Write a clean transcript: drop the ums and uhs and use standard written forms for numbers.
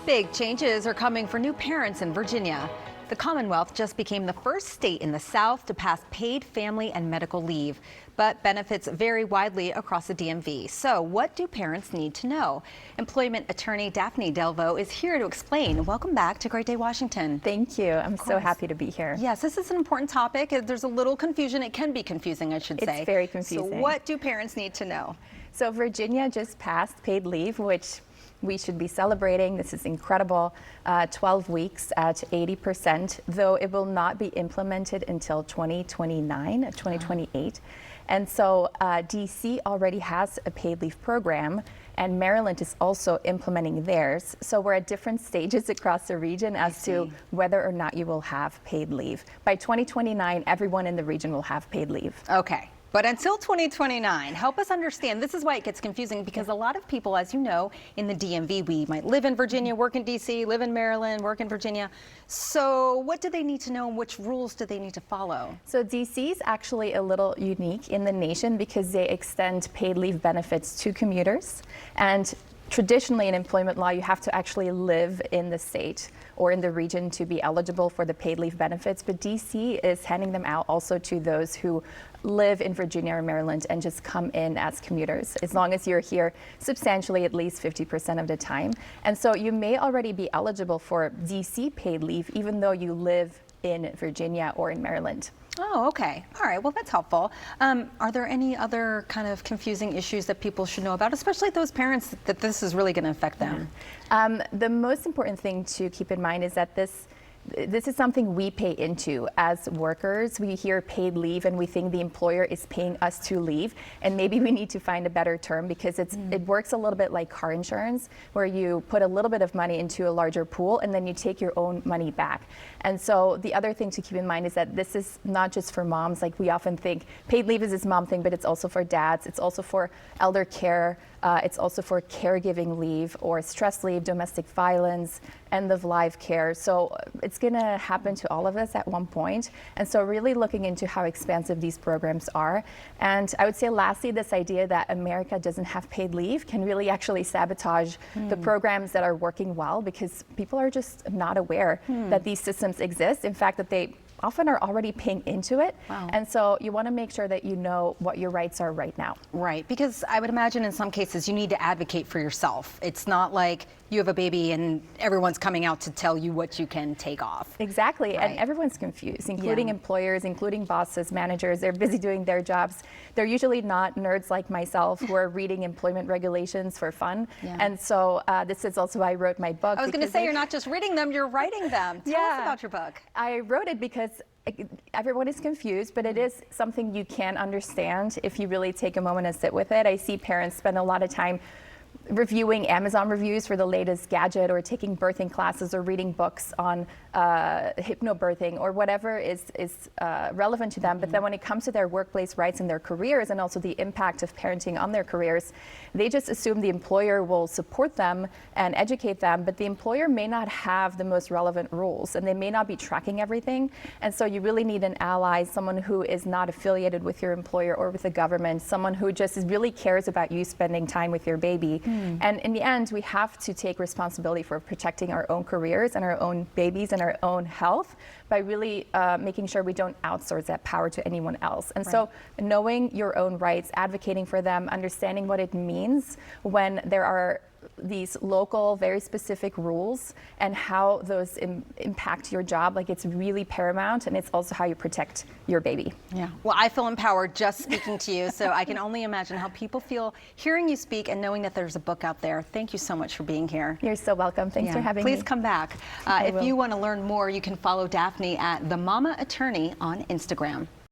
Big changes are coming for new parents in Virginia. The Commonwealth just became the first state in the South to pass paid family and medical leave, but benefits vary widely across the DMV. So what do parents need to know? Employment attorney Daphne Delvaux is here to explain. Welcome back to Great Day Washington. Thank you. I'm so happy to be here. Yes, this is an important topic. There's a little confusion. It can be confusing, I should say. It's very confusing. So what do parents need to know? So Virginia just passed paid leave, which we should be celebrating. This is incredible. 12 weeks at 80%, though it will not be implemented until 2029, 2028. And so DC already has a paid leave program, and Maryland is also implementing theirs. So we're at different stages across the region as to whether or not you will have paid leave. By 2029, everyone in the region will have paid leave. Okay. But until 2029, help us understand. This is why it gets confusing, because a lot of people, as you know, in the DMV, we might live in Virginia, work in DC, live in Maryland, work in Virginia. So what do they need to know, and which rules do they need to follow? So DC is actually a little unique in the nation because they extend paid leave benefits to commuters. And traditionally in employment law, you have to actually live in the state or in the region to be eligible for the paid leave benefits. But DC is handing them out also to those who live in Virginia or Maryland and just come in as commuters, as long as you're here substantially at least 50% of the time. And so you may already be eligible for DC paid leave, even though you live in Virginia or in Maryland. Oh, okay. All right. Well, that's helpful. Are there any other kind of confusing issues that people should know about, especially those parents that this is really going to affect them? The most important thing to keep in mind is that this is something we pay into as workers. We hear paid leave and we think the employer is paying us to leave, and maybe we need to find a better term, because it works a little bit like car insurance, where you put a little bit of money into a larger pool and then you take your own money back. And so the other thing to keep in mind is that this is not just for moms. Like, we often think paid leave is this mom thing, but it's also for dads, it's also for elder care, it's also for caregiving leave or stress leave, domestic violence, end of life care. So it's going to happen to all of us at one point. And so really looking into how expansive these programs are. And I would say lastly, this idea that America doesn't have paid leave can really actually sabotage the programs that are working well, because people are just not aware that these systems exist. In fact, that they often are already paying into it. Wow. And so you want to make sure that you know what your rights are right now. Right, because I would imagine in some cases you need to advocate for yourself. It's not like you have a baby and everyone's coming out to tell you what you can take off. Exactly, Right. and everyone's confused, including employers, including bosses, managers. They're busy doing their jobs. They're usually not nerds like myself who are reading employment regulations for fun. And so this is also why I wrote my book. I was going to say, you're not just reading them, you're writing them. Tell us about your book. I wrote it because everyone is confused, but it is something you can understand if you really take a moment and sit with it. I see parents spend a lot of time reviewing Amazon reviews for the latest gadget, or taking birthing classes, or reading books on hypnobirthing, or whatever is relevant to them. But then when it comes to their workplace rights and their careers, and also the impact of parenting on their careers, they just assume the employer will support them and educate them, but the employer may not have the most relevant rules, and they may not be tracking everything. And so you really need an ally, someone who is not affiliated with your employer or with the government, someone who just really cares about you spending time with your baby. And in the end, we have to take responsibility for protecting our own careers and our own babies and our own health by really making sure we don't outsource that power to anyone else. And so knowing your own rights, advocating for them, understanding what it means when there are these local, very specific rules and how those impact your job, like, it's really paramount, and it's also how you protect your baby. Yeah. Well, I feel empowered just speaking to you, so I can only imagine how people feel hearing you speak and knowing that there's a book out there. Thank you so much for being here. You're so welcome. Thanks for having me. Please come back. If you want to learn more, you can follow Daphne at The Mama Attorney on Instagram.